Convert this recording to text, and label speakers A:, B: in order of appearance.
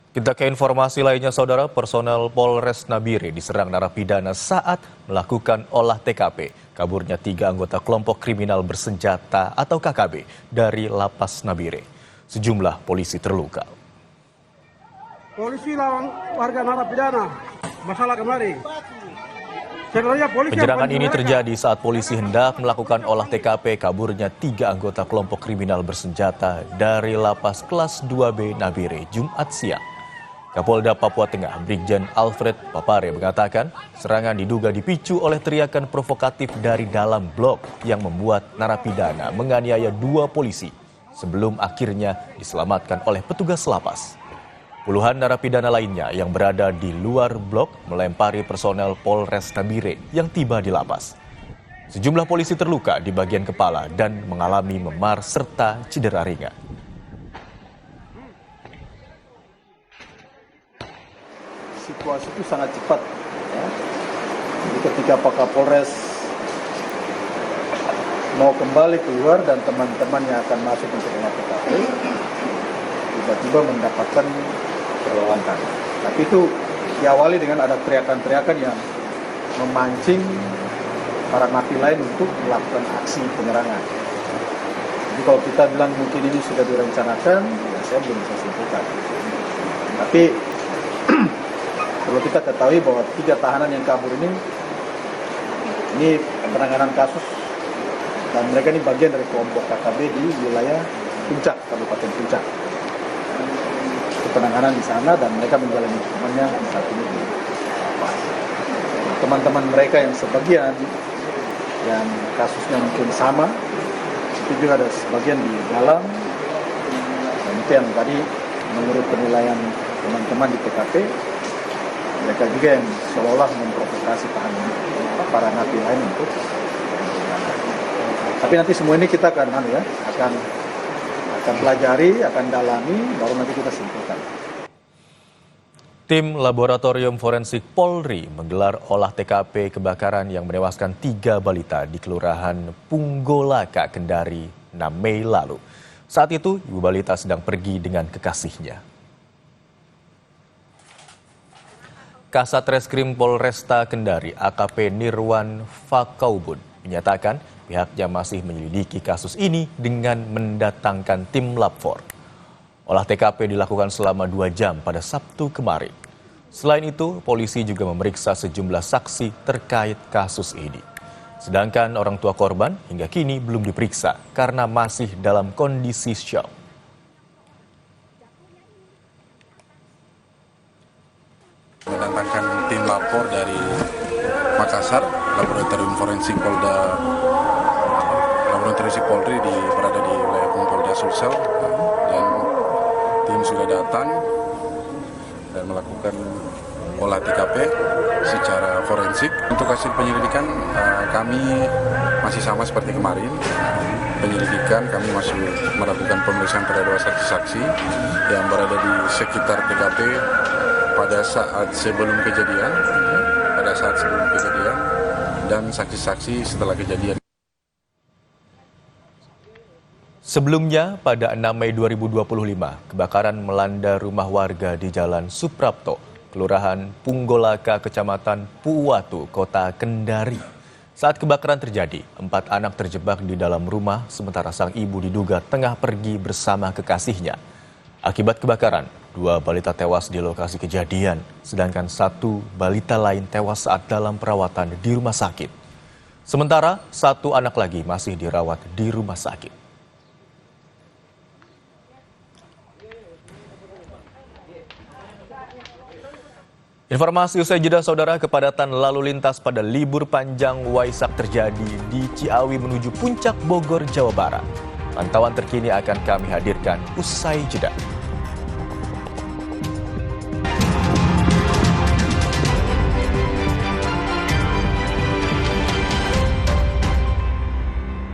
A: Kita ke informasi lainnya, saudara. Personel Polres Nabire diserang narapidana saat melakukan olah TKP. Kaburnya 3 anggota kelompok kriminal bersenjata atau KKB dari Lapas Nabire. Sejumlah polisi terluka.
B: Polisi lawan warga narapidana. Masalah kemarin.
A: Penyerangan ini terjadi saat polisi hendak melakukan olah TKP kaburnya 3 anggota kelompok kriminal bersenjata dari Lapas Kelas 2B Nabire Jumat siang. Kapolda Papua Tengah, Brigjen Alfred Papare mengatakan serangan diduga dipicu oleh teriakan provokatif dari dalam blok yang membuat narapidana menganiaya 2 polisi sebelum akhirnya diselamatkan oleh petugas lapas. Puluhan narapidana lainnya yang berada di luar blok melempari personel Polres Nabire yang tiba di lapas. Sejumlah polisi terluka di bagian kepala dan mengalami memar serta cedera ringan.
C: Situasi itu sangat cepat, ya. Jadi ketika Pak Kapolres mau kembali keluar dan teman-teman yang akan masuk untuk olah TKP tiba-tiba mendapatkan perlawanan. Tapi itu diawali dengan ada teriakan-teriakan yang memancing para napi lain untuk melakukan aksi penyerangan. Jadi kalau kita bilang mungkin ini sudah direncanakan, ya saya belum bisa simpulkan. Tapi perlu kita ketahui bahwa 3 tahanan yang kabur ini penanganan kasus dan mereka ini bagian dari kelompok KKB di wilayah Puncak, Kabupaten Puncak. Itu penanganan di sana dan mereka menjalani hukumannya saat ini di lapas. Teman-teman mereka yang sebagian yang kasusnya mungkin sama, itu juga ada sebagian di dalam, dan itu yang tadi menurut penilaian teman-teman di TKP, mereka juga yang seolah memprovokasi para napi lain untuk tapi nanti semua ini kita akan pelajari, akan dalami, baru nanti kita simpulkan.
A: Tim Laboratorium Forensik Polri menggelar olah TKP kebakaran yang menewaskan 3 balita di Kelurahan Punggolaka, Kendari, 6 Mei lalu. Saat itu, ibu balita sedang pergi dengan kekasihnya. Kasat Reskrim Polresta Kendari AKP Nirwan Fakaubun menyatakan pihaknya masih menyelidiki kasus ini dengan mendatangkan tim Lab 4. Olah TKP dilakukan selama 2 jam pada Sabtu kemarin. Selain itu, polisi juga memeriksa sejumlah saksi terkait kasus ini. Sedangkan orang tua korban hingga kini belum diperiksa karena masih dalam kondisi syok.
D: Mendatangkan tim lapor dari Makassar, Laboratorium Forensik Polri berada di wilayah Polda Sulsel, dan tim sudah datang dan melakukan olah TKP secara forensik. Untuk hasil penyelidikan kami masih sama seperti kemarin. Penyelidikan kami masih melakukan pemeriksaan terhadap saksi-saksi yang berada di sekitar TKP pada saat sebelum kejadian dan saksi-saksi setelah kejadian.
A: Sebelumnya, pada 6 Mei 2025, kebakaran melanda rumah warga di Jalan Suprapto, Kelurahan Punggolaka, Kecamatan Puwatu, Kota Kendari. Saat kebakaran terjadi, 4 anak terjebak di dalam rumah, sementara sang ibu diduga tengah pergi bersama kekasihnya. Akibat kebakaran, 2 balita tewas di lokasi kejadian, sedangkan 1 balita lain tewas saat dalam perawatan di rumah sakit. Sementara 1 anak lagi masih dirawat di rumah sakit. Informasi usai jeda, saudara. Kepadatan lalu lintas pada libur panjang Waisak terjadi di Ciawi menuju Puncak Bogor, Jawa Barat. Pantauan terkini akan kami hadirkan usai jeda.